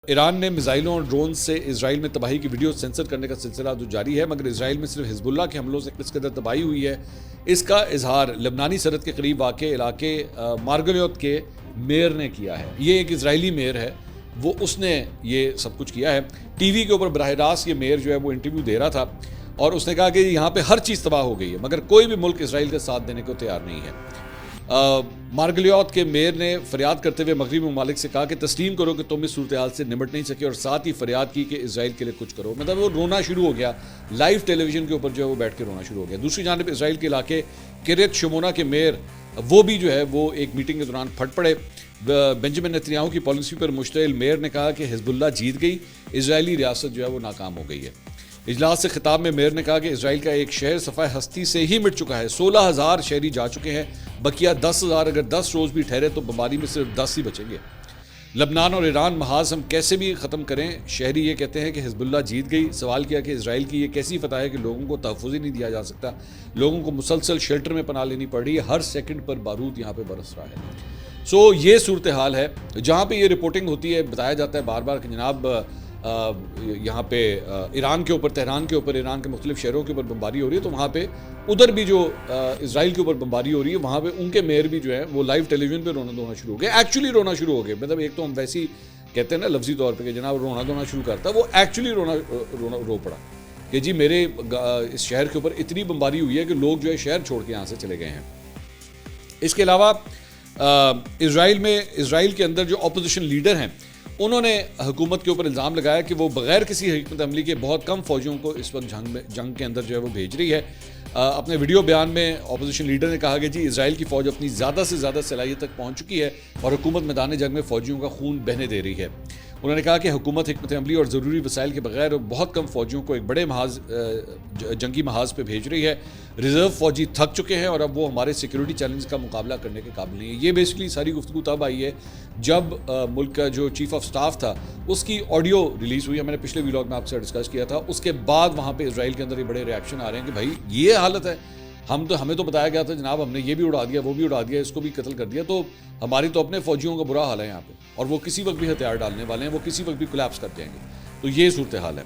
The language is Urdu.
ایران نے میزائلوں اور ڈرون سے اسرائیل میں تباہی کی ویڈیو سینسر کرنے کا سلسلہ جو جاری ہے، مگر اسرائیل میں صرف حزب اللہ کے حملوں سے کس قدر تباہی ہوئی ہے اس کا اظہار لبنانی سرحد کے قریب واقع علاقے مارگلیوت کے میئر نے کیا ہے۔ یہ ایک اسرائیلی میئر ہے، اس نے یہ سب کچھ کیا ہے۔ ٹی وی کے اوپر براہ راست یہ میئر جو ہے وہ انٹرویو دے رہا تھا اور اس نے کہا کہ یہاں پہ ہر چیز تباہ ہو گئی ہے، مگر کوئی بھی ملک اسرائیل کا ساتھ دینے کو تیار نہیں ہے۔ مارگلیوت کے میئر نے فریاد کرتے ہوئے مغربی ممالک سے کہا کہ تسلیم کرو کہ تم اس صورتحال سے نمٹ نہیں سکے، اور ساتھ ہی فریاد کی کہ اسرائیل کے لیے کچھ کرو۔ مطلب وہ رونا شروع ہو گیا، لائیو ٹیلی ویژن کے اوپر جو ہے وہ بیٹھ کے رونا شروع ہو گیا۔ دوسری جانب اسرائیل کے علاقے کریت شمونا کے میئر وہ بھی جو ہے وہ ایک میٹنگ کے دوران پھٹ پڑے۔ بنجامن نتنیاہو کی پالیسی پر مشتعل میئر نے کہا کہ حزب اللہ جیت گئی، اسرائیلی ریاست جو ہے وہ ناکام ہو گئی ہے۔ اجلاس سے خطاب میں میئر نے کہا کہ اسرائیل کا ایک شہر صفحہ ہستی سے ہی مٹ چکا ہے، 16,000 شہری جا چکے ہیں، بقیہ 10,000 اگر 10 روز بھی ٹھہرے تو بمباری میں صرف 10 ہی بچیں گے۔ لبنان اور ایران محاذ ہم کیسے بھی ختم کریں، شہری یہ کہتے ہیں کہ حزب اللہ جیت گئی۔ سوال کیا کہ اسرائیل کی یہ کیسی فتح ہے کہ لوگوں کو تحفظ ہی نہیں دیا جا سکتا، لوگوں کو مسلسل شیلٹر میں پناہ لینی پڑ رہی ہے، ہر سیکنڈ پر بارود یہاں پہ برس رہا ہے۔ یہ صورتحال ہے جہاں پہ یہ رپورٹنگ ہوتی ہے، بتایا جاتا ہے بار بار کہ جناب یہاں پہ ایران کے اوپر، تہران کے اوپر، ایران کے مختلف شہروں کے اوپر بمباری ہو رہی ہے، تو وہاں پہ ادھر بھی جو اسرائیل کے اوپر بمباری ہو رہی ہے وہاں پہ ان کے میئر بھی جو ہے وہ لائیو ٹیلی ویژن پہ رونا دھونا شروع ہو گئے، ایکچولی رونا شروع ہو گئے۔ مطلب ایک تو ہم ویسے ہی کہتے ہیں نا لفظی طور پہ کہ جناب رونا دھونا شروع کرتا ہے، وہ ایکچولی رو پڑا کہ جی میرے اس شہر کے اوپر اتنی بمباری ہوئی ہے کہ لوگ جو ہے شہر چھوڑ کے یہاں سے چلے گئے ہیں۔ اس کے علاوہ اسرائیل کے اندر جو اپوزیشن لیڈر ہیں انہوں نے حکومت کے اوپر الزام لگایا کہ وہ بغیر کسی حکمت عملی کے بہت کم فوجیوں کو اس وقت جنگ کے اندر جو ہے وہ بھیج رہی ہے۔ اپنے ویڈیو بیان میں اپوزیشن لیڈر نے کہا کہ جی اسرائیل کی فوج اپنی زیادہ سے زیادہ صلاحیت تک پہنچ چکی ہے اور حکومت میدان جنگ میں فوجیوں کا خون بہنے دے رہی ہے۔ انہوں نے کہا کہ حکومت حکمت عملی اور ضروری وسائل کے بغیر بہت کم فوجیوں کو ایک بڑے جنگی محاذ پہ بھیج رہی ہے۔ ریزرو فوجی تھک چکے ہیں اور اب وہ ہمارے سیکیورٹی چیلنج کا مقابلہ کرنے کے قابل نہیں ہے۔ یہ بیسکلی ساری گفتگو تب آئی ہے جب ملک کا جو چیف آف سٹاف تھا اس کی آڈیو ریلیز ہوئی ہے، میں نے پچھلے ویلاگ میں آپ سے ڈسکس کیا تھا۔ اس کے بعد وہاں پہ اسرائیل کے اندر یہ بڑے ریاکشن آ رہے ہیں کہ بھائی یہ حالت ہے، ہمیں تو بتایا گیا تھا جناب ہم نے یہ بھی اڑا دیا، وہ بھی اڑا دیا، اس کو بھی قتل کر دیا، تو ہماری تو اپنے فوجیوں کا برا حال ہے یہاں پہ، اور وہ کسی وقت بھی ہتھیار ڈالنے والے ہیں، وہ کسی وقت بھی کولیپس کر جائیں گے۔ تو یہ صورتحال ہے۔